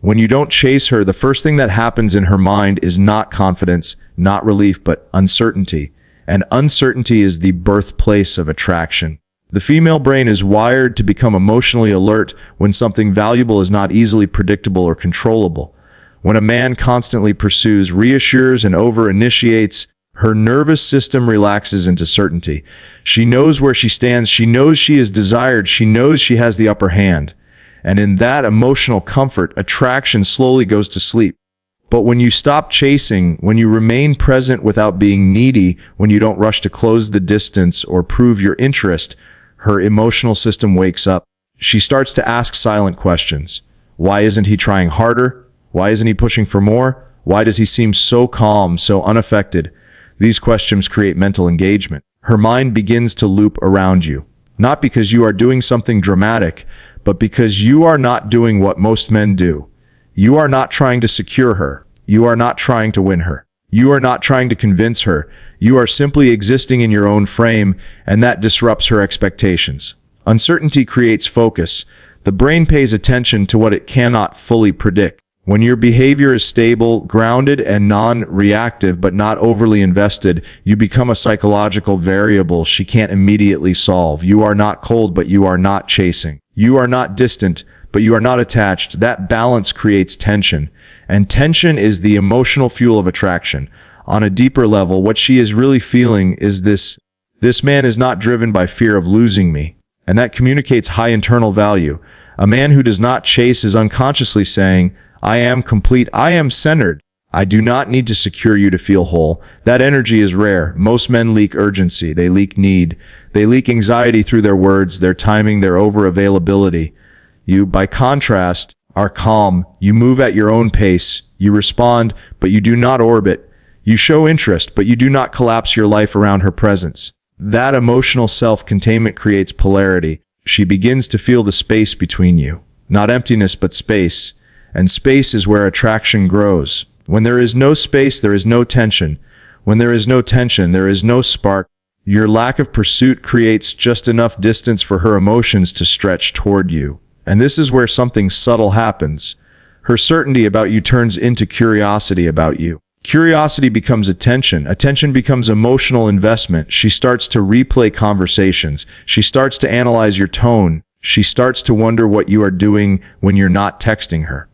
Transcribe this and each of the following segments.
When you don't chase her, the first thing that happens in her mind is not confidence, not relief, but uncertainty. And uncertainty is the birthplace of attraction. The female brain is wired to become emotionally alert when something valuable is not easily predictable or controllable. When a man constantly pursues, reassures, and over-initiates, her nervous system relaxes into certainty. She knows where she stands. She knows she is desired. She knows she has the upper hand. And in that emotional comfort, attraction slowly goes to sleep. But when you stop chasing, when you remain present without being needy, when you don't rush to close the distance or prove your interest, her emotional system wakes up. She starts to ask silent questions. Why isn't he trying harder? Why isn't he pushing for more? Why does he seem so calm, so unaffected? These questions create mental engagement. Her mind begins to loop around you, not because you are doing something dramatic, but because you are not doing what most men do. You are not trying to secure her. You are not trying to win her. You are not trying to convince her. You are simply existing in your own frame, and that disrupts her expectations. Uncertainty creates focus. The brain pays attention to what it cannot fully predict. When your behavior is stable, grounded, and non-reactive but not overly invested, you become a psychological variable she can't immediately solve. You are not cold, but you are not chasing. You are not distant, but you are not attached. That balance creates tension, and tension is the emotional fuel of attraction. On a deeper level, what she is really feeling is this man is not driven by fear of losing me, and that communicates high internal value. A man who does not chase is unconsciously saying, I am complete, I am centered. I do not need to secure you to feel whole. That energy is rare. Most men leak urgency. They leak need. They leak anxiety through their words, their timing, their over-availability. You, by contrast, are calm. You move at your own pace. You respond, but you do not orbit. You show interest, but you do not collapse your life around her presence. That emotional self-containment creates polarity. She begins to feel the space between you. Not emptiness, but space. And space is where attraction grows. When there is no space, there is no tension. When there is no tension, there is no spark. Your lack of pursuit creates just enough distance for her emotions to stretch toward you. And this is where something subtle happens. Her certainty about you turns into curiosity about you. Curiosity becomes attention. Attention becomes emotional investment. She starts to replay conversations. She starts to analyze your tone. She starts to wonder what you are doing when you're not texting her.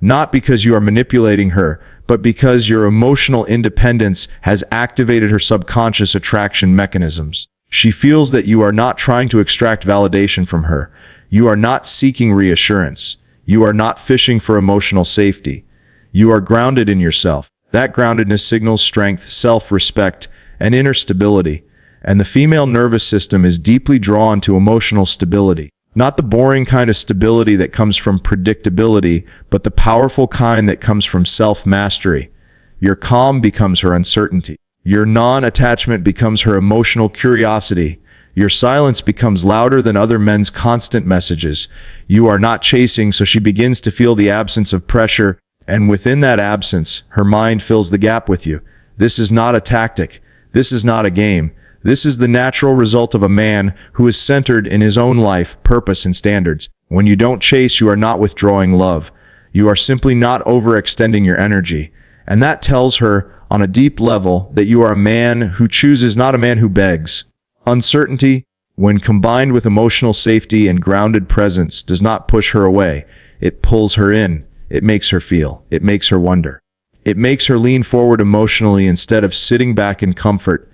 Not because you are manipulating her, but because your emotional independence has activated her subconscious attraction mechanisms. She feels that you are not trying to extract validation from her. You are not seeking reassurance. You are not fishing for emotional safety. You are grounded in yourself. That groundedness signals strength, self-respect, and inner stability. And the female nervous system is deeply drawn to emotional stability. Not the boring kind of stability that comes from predictability, but the powerful kind that comes from self-mastery. Your calm becomes her uncertainty. Your non-attachment becomes her emotional curiosity. Your silence becomes louder than other men's constant messages. You are not chasing, so she begins to feel the absence of pressure, and within that absence, her mind fills the gap with you. This is not a tactic. This is not a game. This is the natural result of a man who is centered in his own life, purpose, and standards. When you don't chase, you are not withdrawing love. You are simply not overextending your energy. And that tells her, on a deep level, that you are a man who chooses, not a man who begs. Uncertainty, when combined with emotional safety and grounded presence, does not push her away. It pulls her in. It makes her feel. It makes her wonder. It makes her lean forward emotionally instead of sitting back in comfort.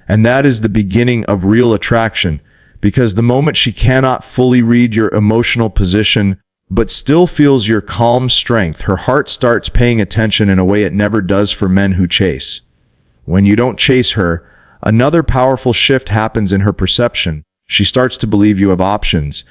And that is the beginning of real attraction, because the moment she cannot fully read your emotional position, but still feels your calm strength, her heart starts paying attention in a way it never does for men who chase. When you don't chase her, another powerful shift happens in her perception. She starts to believe you have options.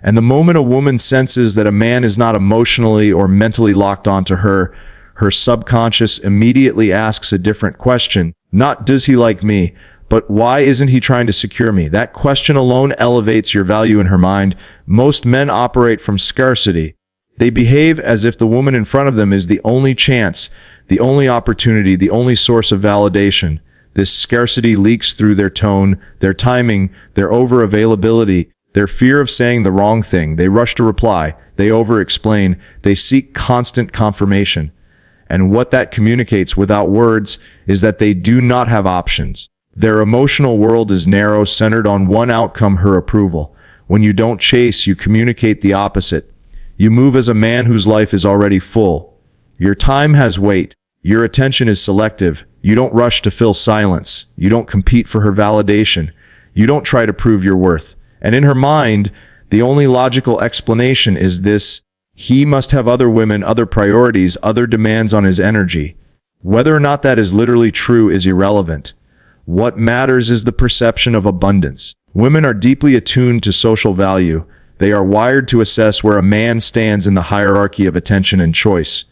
And the moment a woman senses that a man is not emotionally or mentally locked onto her, her subconscious immediately asks a different question. Not, does he like me? But why isn't he trying to secure me? That question alone elevates your value in her mind. Most men operate from scarcity. They behave as if the woman in front of them is the only chance, the only opportunity, the only source of validation. This scarcity leaks through their tone, their timing, their over-availability. Their fear of saying the wrong thing, they rush to reply, they over-explain, they seek constant confirmation. And what that communicates without words is that they do not have options. Their emotional world is narrow, centered on one outcome, her approval. When you don't chase, you communicate the opposite. You move as a man whose life is already full. Your time has weight. Your attention is selective. You don't rush to fill silence. You don't compete for her validation. You don't try to prove your worth. And in her mind, the only logical explanation is this: he must have other women, other priorities, other demands on his energy. Whether or not that is literally true is irrelevant. What matters is the perception of abundance. Women are deeply attuned to social value. They are wired to assess where a man stands in the hierarchy of attention and choice.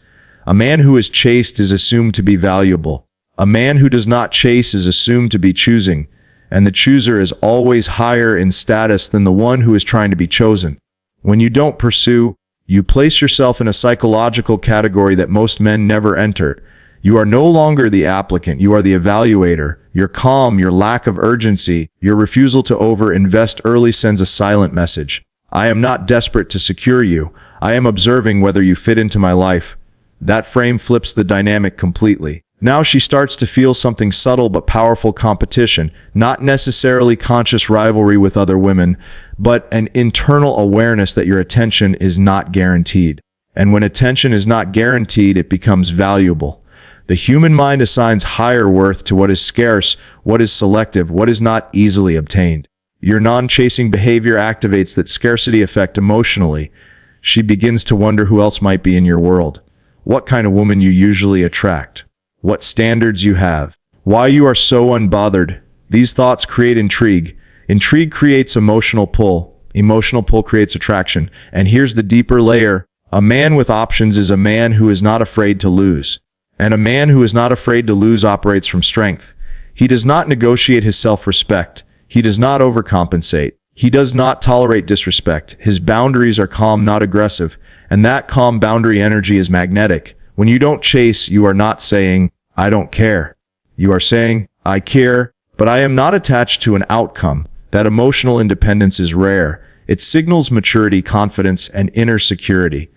A man who is chased is assumed to be valuable. A man who does not chase is assumed to be choosing, and the chooser is always higher in status than the one who is trying to be chosen. When you don't pursue, you place yourself in a psychological category that most men never enter. You are no longer the applicant, you are the evaluator. Your calm, your lack of urgency, your refusal to over-invest early sends a silent message. I am not desperate to secure you. I am observing whether you fit into my life. That frame flips the dynamic completely. Now she starts to feel something subtle but powerful: competition, not necessarily conscious rivalry with other women, but an internal awareness that your attention is not guaranteed. And when attention is not guaranteed, it becomes valuable. The human mind assigns higher worth to what is scarce, what is selective, what is not easily obtained. Your non-chasing behavior activates that scarcity effect emotionally. She begins to wonder who else might be in your world, what kind of woman you usually attract, what standards you have, why you are so unbothered. These thoughts create intrigue. Intrigue creates emotional pull. Emotional pull creates attraction. And here's the deeper layer. A man with options is a man who is not afraid to lose. And a man who is not afraid to lose operates from strength. He does not negotiate his self-respect. He does not overcompensate. He does not tolerate disrespect. His boundaries are calm, not aggressive. And that calm boundary energy is magnetic. When you don't chase, you are not saying, I don't care. You are saying, I care, but I am not attached to an outcome. That emotional independence is rare. It signals maturity, confidence, and inner security.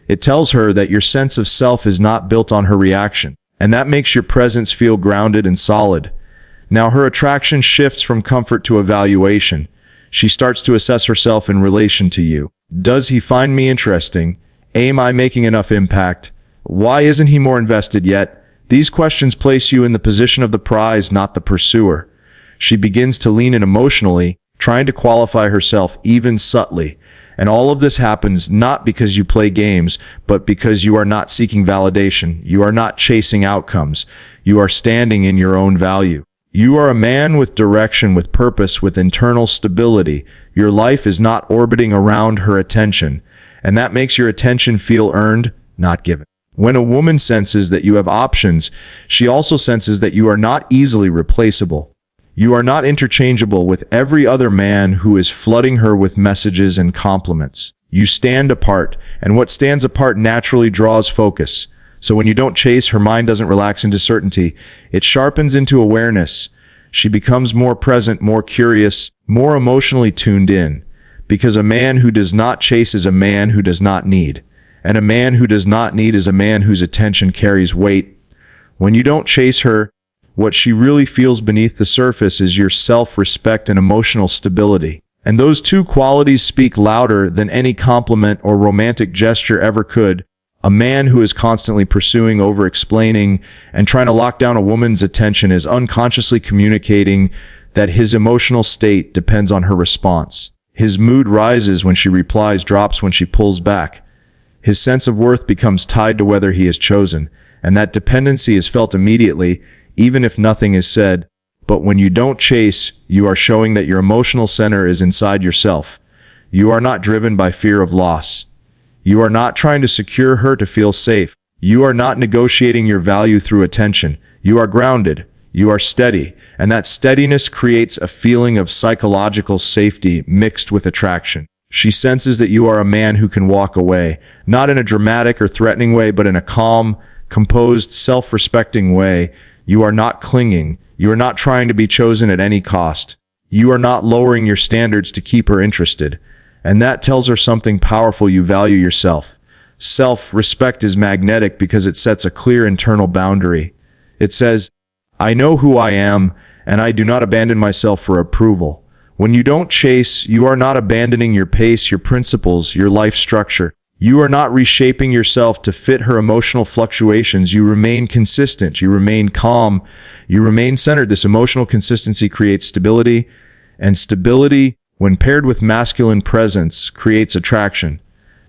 It tells her that your sense of self is not built on her reaction, and that makes your presence feel grounded and solid. Now her attraction shifts from comfort to evaluation. She starts to assess herself in relation to you. Does he find me interesting? Am I making enough impact? Why isn't he more invested yet? These questions place you in the position of the prize, not the pursuer. She begins to lean in emotionally, trying to qualify herself even subtly. And all of this happens not because you play games, but because you are not seeking validation. You are not chasing outcomes. You are standing in your own value. You are a man with direction, with purpose, with internal stability. Your life is not orbiting around her attention, and that makes your attention feel earned, not given. When a woman senses that you have options, she also senses that you are not easily replaceable. You are not interchangeable with every other man who is flooding her with messages and compliments. You stand apart, and what stands apart naturally draws focus. So when you don't chase, her mind doesn't relax into certainty. It sharpens into awareness. She becomes more present, more curious, more emotionally tuned in. Because a man who does not chase is a man who does not need. And a man who does not need is a man whose attention carries weight. When you don't chase her, what she really feels beneath the surface is your self-respect and emotional stability. And those two qualities speak louder than any compliment or romantic gesture ever could. A man who is constantly pursuing, over-explaining, and trying to lock down a woman's attention is unconsciously communicating that his emotional state depends on her response. His mood rises when she replies, drops when she pulls back. His sense of worth becomes tied to whether he is chosen, and that dependency is felt immediately, even if nothing is said. But when you don't chase, you are showing that your emotional center is inside yourself. You are not driven by fear of loss. You are not trying to secure her to feel safe. You are not negotiating your value through attention. You are grounded. You are steady. And that steadiness creates a feeling of psychological safety mixed with attraction. She senses that you are a man who can walk away, not in a dramatic or threatening way, but in a calm, composed, self-respecting way. You are not clinging. You are not trying to be chosen at any cost. You are not lowering your standards to keep her interested. And that tells her something powerful: you value yourself. Self-respect is magnetic because it sets a clear internal boundary. It says, I know who I am, and I do not abandon myself for approval. When you don't chase, you are not abandoning your pace, your principles, your life structure. You are not reshaping yourself to fit her emotional fluctuations. You remain consistent. You remain calm. You remain centered. This emotional consistency creates stability, and stability, when paired with masculine presence, creates attraction.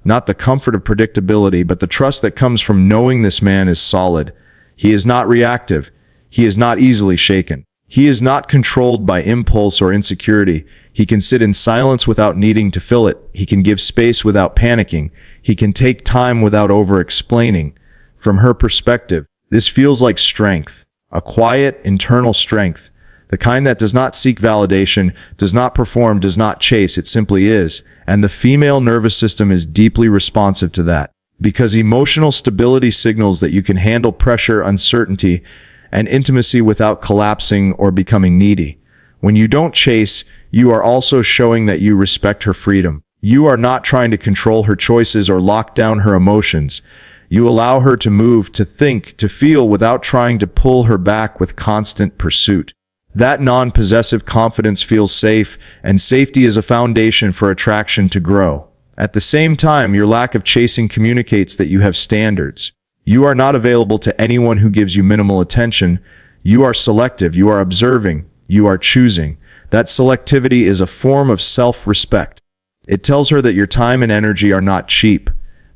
Not the comfort of predictability, but the trust that comes from knowing this man is solid. He is not reactive. He is not easily shaken. He is not controlled by impulse or insecurity. He can sit in silence without needing to fill it. He can give space without panicking. He can take time without over-explaining. From her perspective, this feels like strength, a quiet, internal strength, the kind that does not seek validation, does not perform, does not chase, it simply is. And the female nervous system is deeply responsive to that, because emotional stability signals that you can handle pressure, uncertainty, and intimacy without collapsing or becoming needy. When you don't chase, you are also showing that you respect her freedom. You are not trying to control her choices or lock down her emotions. You allow her to move, to think, to feel without trying to pull her back with constant pursuit. That non-possessive confidence feels safe, and safety is a foundation for attraction to grow. At the same time, your lack of chasing communicates that you have standards. You are not available to anyone who gives you minimal attention. You are selective. You are observing. You are choosing. That selectivity is a form of self-respect. It tells her that your time and energy are not cheap.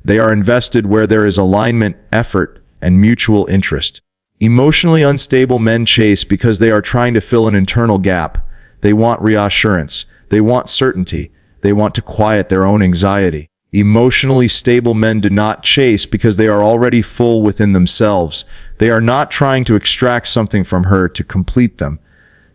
They are invested where there is alignment, effort, and mutual interest. Emotionally unstable men chase because they are trying to fill an internal gap. They want reassurance. They want certainty. They want to quiet their own anxiety. Emotionally stable men do not chase because they are already full within themselves. They are not trying to extract something from her to complete them.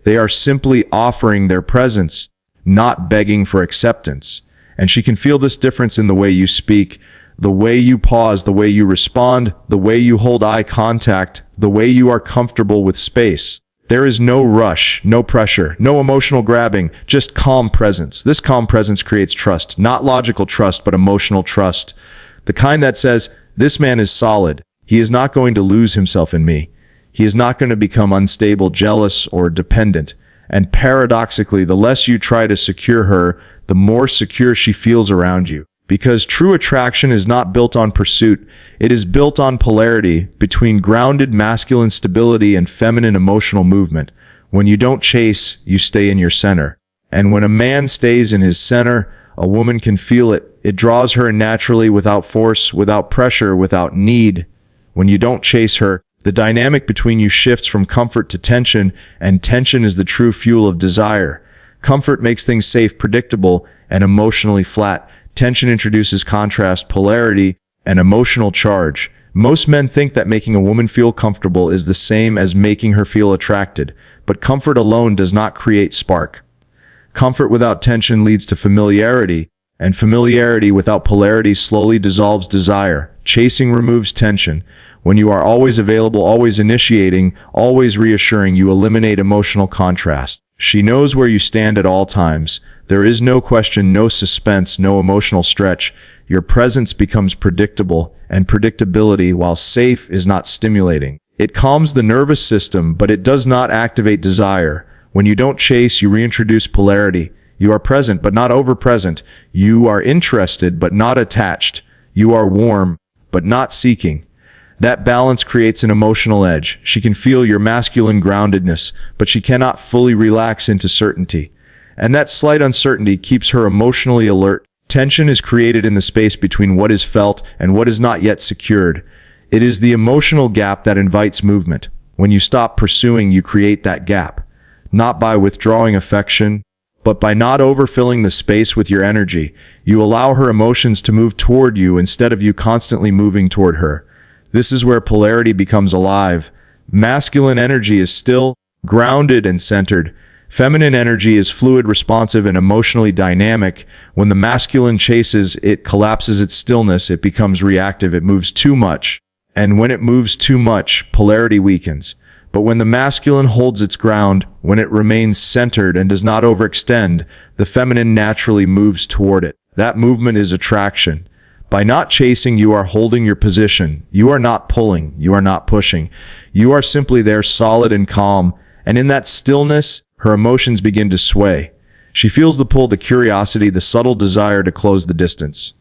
They are simply offering their presence, not begging for acceptance. And she can feel this difference in the way you speak, the way you pause, the way you respond, the way you hold eye contact, the way you are comfortable with space. There is no rush, no pressure, no emotional grabbing, just calm presence. This calm presence creates trust, not logical trust, but emotional trust. The kind that says, this man is solid. He is not going to lose himself in me. He is not going to become unstable, jealous, or dependent. And paradoxically, the less you try to secure her, the more secure she feels around you. Because true attraction is not built on pursuit, it is built on polarity between grounded masculine stability and feminine emotional movement. When you don't chase, you stay in your center. And when a man stays in his center, a woman can feel it. It draws her in naturally, without force, without pressure, without need. When you don't chase her, the dynamic between you shifts from comfort to tension, and tension is the true fuel of desire. Comfort makes things safe, predictable, and emotionally flat. Tension introduces contrast, polarity, and emotional charge. Most men think that making a woman feel comfortable is the same as making her feel attracted, but comfort alone does not create spark. Comfort without tension leads to familiarity, and familiarity without polarity slowly dissolves desire. Chasing removes tension. When you are always available, always initiating, always reassuring, you eliminate emotional contrast. She knows where you stand at all times. There is no question, no suspense, no emotional stretch. Your presence becomes predictable, and predictability, while safe, is not stimulating. It calms the nervous system, but it does not activate desire. When you don't chase, you reintroduce polarity. You are present, but not over-present. You are interested, but not attached. You are warm, but not seeking. That balance creates an emotional edge. She can feel your masculine groundedness, but she cannot fully relax into certainty. And that slight uncertainty keeps her emotionally alert. Tension is created in the space between what is felt and what is not yet secured. It is the emotional gap that invites movement. When you stop pursuing, you create that gap. Not by withdrawing affection, but by not overfilling the space with your energy. You allow her emotions to move toward you instead of you constantly moving toward her. This is where polarity becomes alive. Masculine energy is still, grounded, and centered. Feminine energy is fluid, responsive, and emotionally dynamic. When the masculine chases, it collapses its stillness, it becomes reactive, it moves too much. And when it moves too much, polarity weakens. But when the masculine holds its ground, when it remains centered and does not overextend, the feminine naturally moves toward it. That movement is attraction. By not chasing, you are holding your position. You are not pulling. You are not pushing. You are simply there, solid and calm. And in that stillness, her emotions begin to sway. She feels the pull, the curiosity, the subtle desire to close the distance.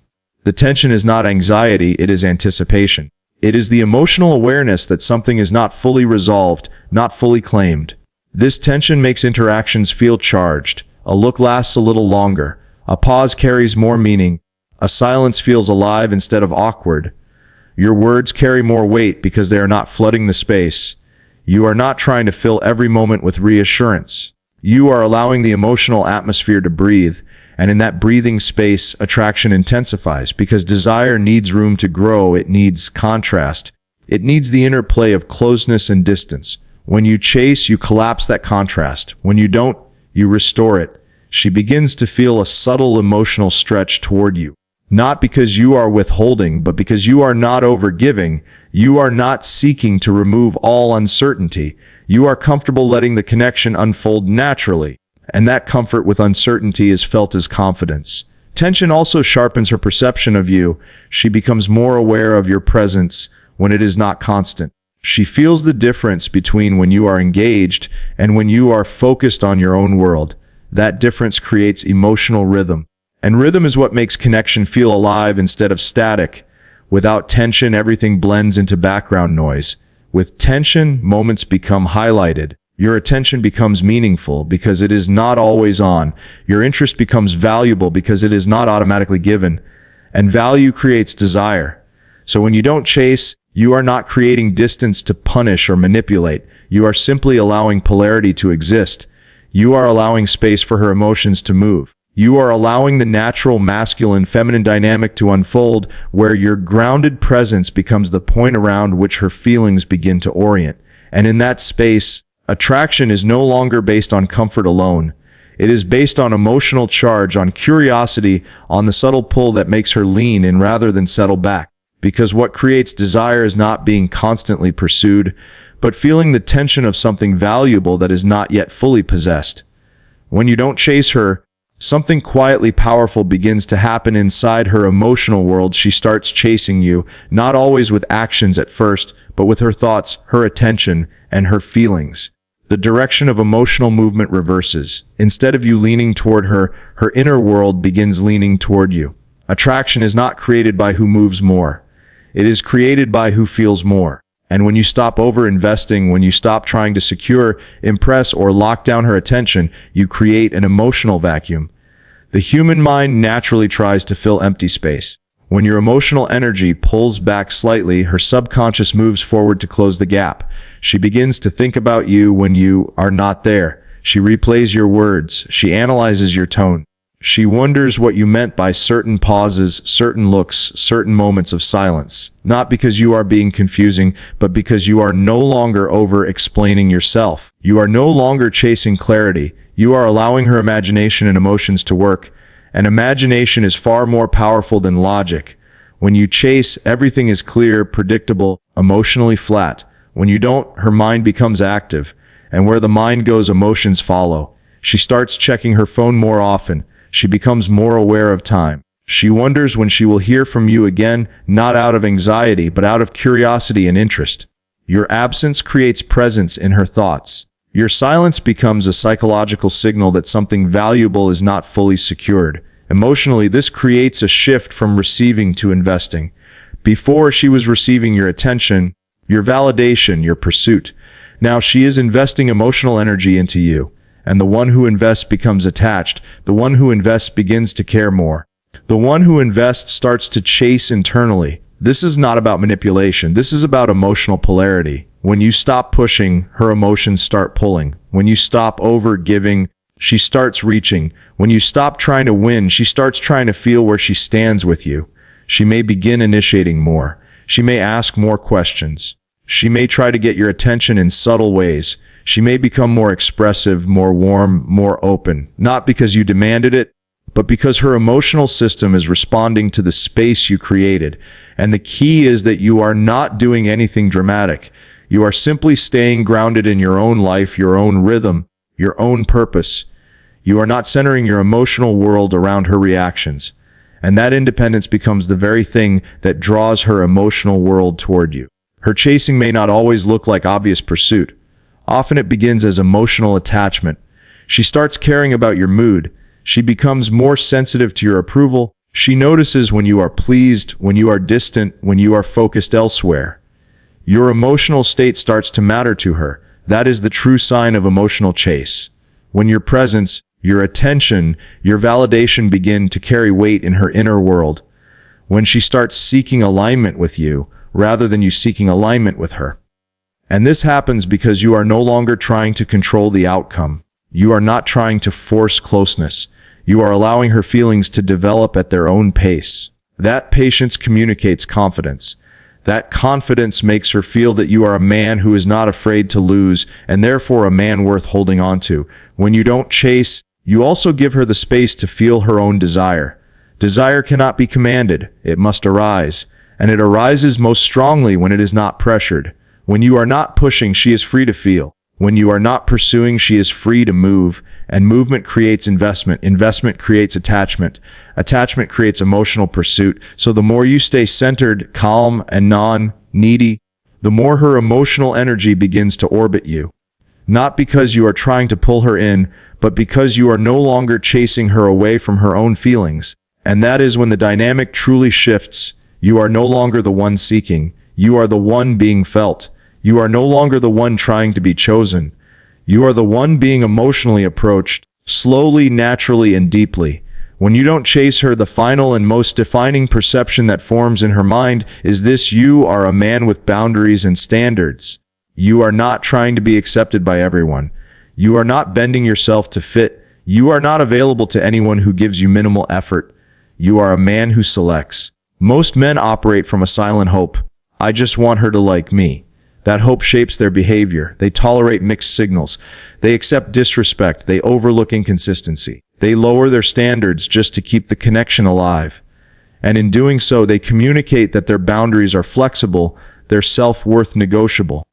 The tension is not anxiety, it is anticipation. It is the emotional awareness that something is not fully resolved, not fully claimed. This tension makes interactions feel charged. A look lasts a little longer. A pause carries more meaning. A silence feels alive instead of awkward. Your words carry more weight because they are not flooding the space. You are not trying to fill every moment with reassurance. You are allowing the emotional atmosphere to breathe, and in that breathing space, attraction intensifies because desire needs room to grow. It needs contrast. It needs the interplay of closeness and distance. When you chase, you collapse that contrast. When you don't, you restore it. She begins to feel a subtle emotional stretch toward you. Not because you are withholding, but because you are not overgiving. You are not seeking to remove all uncertainty. You are comfortable letting the connection unfold naturally. And that comfort with uncertainty is felt as confidence. Tension also sharpens her perception of you. She becomes more aware of your presence when it is not constant. She feels the difference between when you are engaged and when you are focused on your own world. That difference creates emotional rhythm. And rhythm is what makes connection feel alive instead of static. Without tension, everything blends into background noise. With tension, moments become highlighted. Your attention becomes meaningful because it is not always on. Your interest becomes valuable because it is not automatically given. And value creates desire. So when you don't chase, you are not creating distance to punish or manipulate. You are simply allowing polarity to exist. You are allowing space for her emotions to move. You are allowing the natural masculine-feminine dynamic to unfold, where your grounded presence becomes the point around which her feelings begin to orient. And in that space, attraction is no longer based on comfort alone. It is based on emotional charge, on curiosity, on the subtle pull that makes her lean in rather than settle back. Because what creates desire is not being constantly pursued, but feeling the tension of something valuable that is not yet fully possessed. When you don't chase her, something quietly powerful begins to happen inside her emotional world. She starts chasing you, not always with actions at first, but with her thoughts, her attention, and her feelings. The direction of emotional movement reverses. Instead of you leaning toward her, her inner world begins leaning toward you. Attraction is not created by who moves more. It is created by who feels more. And when you stop over-investing, when you stop trying to secure, impress, or lock down her attention, you create an emotional vacuum. The human mind naturally tries to fill empty space. When your emotional energy pulls back slightly, her subconscious moves forward to close the gap. She begins to think about you when you are not there. She replays your words. She analyzes your tone. She wonders what you meant by certain pauses, certain looks, certain moments of silence. Not because you are being confusing, but because you are no longer over-explaining yourself. You are no longer chasing clarity. You are allowing her imagination and emotions to work. And imagination is far more powerful than logic. When you chase, everything is clear, predictable, emotionally flat. When you don't, her mind becomes active. And where the mind goes, emotions follow. She starts checking her phone more often. She becomes more aware of time. She wonders when she will hear from you again, not out of anxiety, but out of curiosity and interest. Your absence creates presence in her thoughts. Your silence becomes a psychological signal that something valuable is not fully secured. Emotionally, this creates a shift from receiving to investing. Before, she was receiving your attention, your validation, your pursuit. Now she is investing emotional energy into you. And the one who invests becomes attached. The one who invests begins to care more. The one who invests starts to chase internally. This is not about manipulation. This is about emotional polarity. When you stop pushing, her emotions start pulling. When you stop over-giving, she starts reaching. When you stop trying to win, she starts trying to feel where she stands with you. She may begin initiating more. She may ask more questions. She may try to get your attention in subtle ways. She may become more expressive, more warm, more open, not because you demanded it, but because her emotional system is responding to the space you created. And the key is that you are not doing anything dramatic. You are simply staying grounded in your own life, your own rhythm, your own purpose. You are not centering your emotional world around her reactions. And that independence becomes the very thing that draws her emotional world toward you. Her chasing may not always look like obvious pursuit. Often it begins as emotional attachment. She starts caring about your mood. She becomes more sensitive to your approval. She notices when you are pleased, when you are distant, when you are focused elsewhere. Your emotional state starts to matter to her. That is the true sign of emotional chase. When your presence, your attention, your validation begin to carry weight in her inner world. When she starts seeking alignment with you, rather than you seeking alignment with her. And this happens because you are no longer trying to control the outcome. You are not trying to force closeness. You are allowing her feelings to develop at their own pace. That patience communicates confidence. That confidence makes her feel that you are a man who is not afraid to lose, and therefore a man worth holding on to. When you don't chase, you also give her the space to feel her own desire. Desire cannot be commanded. It must arise. And it arises most strongly when it is not pressured. When you are not pushing, she is free to feel. When you are not pursuing, she is free to move. And movement creates investment. Investment creates attachment. Attachment creates emotional pursuit. So the more you stay centered, calm, and non-needy, the more her emotional energy begins to orbit you. Not because you are trying to pull her in, but because you are no longer chasing her away from her own feelings. And that is when the dynamic truly shifts. You are no longer the one seeking. You are the one being felt. You are no longer the one trying to be chosen. You are the one being emotionally approached, slowly, naturally, and deeply. When you don't chase her, the final and most defining perception that forms in her mind is this: you are a man with boundaries and standards. You are not trying to be accepted by everyone. You are not bending yourself to fit. You are not available to anyone who gives you minimal effort. You are a man who selects. Most men operate from a silent hope. I just want her to like me. That hope shapes their behavior. They tolerate mixed signals. They accept disrespect. They overlook inconsistency. They lower their standards just to keep the connection alive. And in doing so, they communicate that their boundaries are flexible, their self-worth negotiable.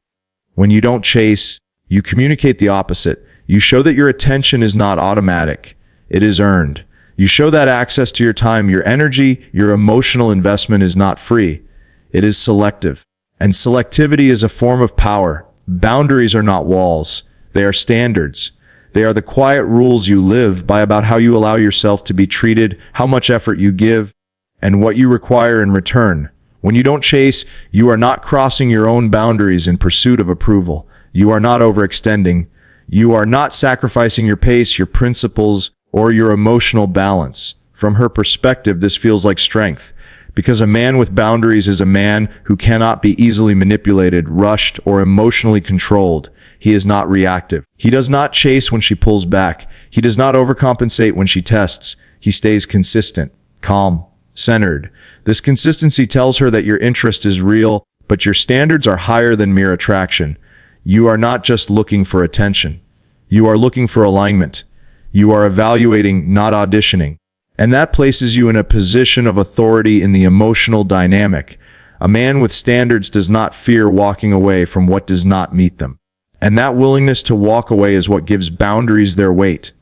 When you don't chase, you communicate the opposite. You show that your attention is not automatic. It is earned. You show that access to your time, your energy, your emotional investment is not free. It is selective. And selectivity is a form of power. Boundaries are not walls. They are standards. They are the quiet rules you live by about how you allow yourself to be treated, how much effort you give, and what you require in return. When you don't chase, you are not crossing your own boundaries in pursuit of approval. You are not overextending. You are not sacrificing your pace, your principles, or your emotional balance. From her perspective, this feels like strength, because a man with boundaries is a man who cannot be easily manipulated, rushed, or emotionally controlled. He is not reactive. He does not chase when she pulls back. He does not overcompensate when she tests. He stays consistent, calm, centered. This consistency tells her that your interest is real, but your standards are higher than mere attraction. You are not just looking for attention. You are looking for alignment. You are evaluating, not auditioning. And that places you in a position of authority in the emotional dynamic. A man with standards does not fear walking away from what does not meet them. And that willingness to walk away is what gives boundaries their weight.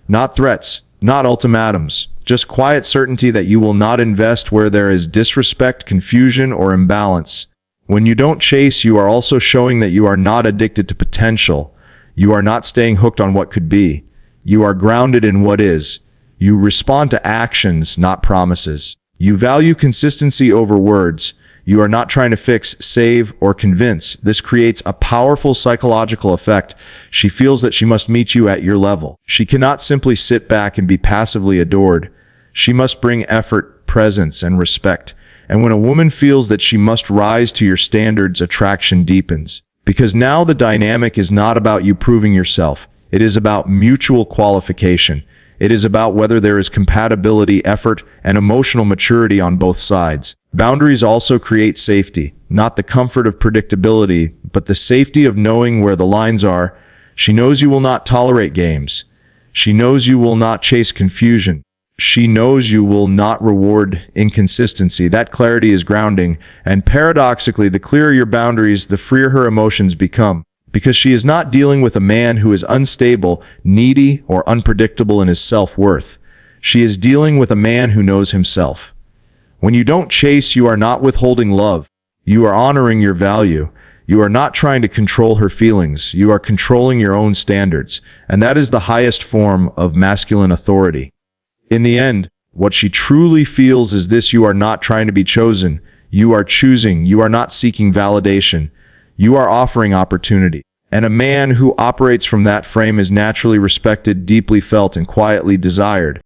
Not threats, not ultimatums, just quiet certainty that you will not invest where there is disrespect, confusion, or imbalance. When you don't chase, you are also showing that you are not addicted to potential. You are not staying hooked on what could be. You are grounded in what is. You respond to actions, not promises. You value consistency over words. You are not trying to fix, save, or convince. This creates a powerful psychological effect. She feels that she must meet you at your level. She cannot simply sit back and be passively adored. She must bring effort, presence, and respect. And when a woman feels that she must rise to your standards, attraction deepens. Because now the dynamic is not about you proving yourself. It is about mutual qualification. It is about whether there is compatibility, effort, and emotional maturity on both sides. Boundaries also create safety, not the comfort of predictability, but the safety of knowing where the lines are. She knows you will not tolerate games. She knows you will not chase confusion. She knows you will not reward inconsistency. That clarity is grounding, and paradoxically, the clearer your boundaries, the freer her emotions become. Because she is not dealing with a man who is unstable, needy, or unpredictable in his self-worth. She is dealing with a man who knows himself. When you don't chase, you are not withholding love. You are honoring your value. You are not trying to control her feelings. You are controlling your own standards. And that is the highest form of masculine authority. In the end, what she truly feels is this: you are not trying to be chosen. You are choosing. You are not seeking validation. You are offering opportunity. And a man who operates from that frame is naturally respected, deeply felt, and quietly desired.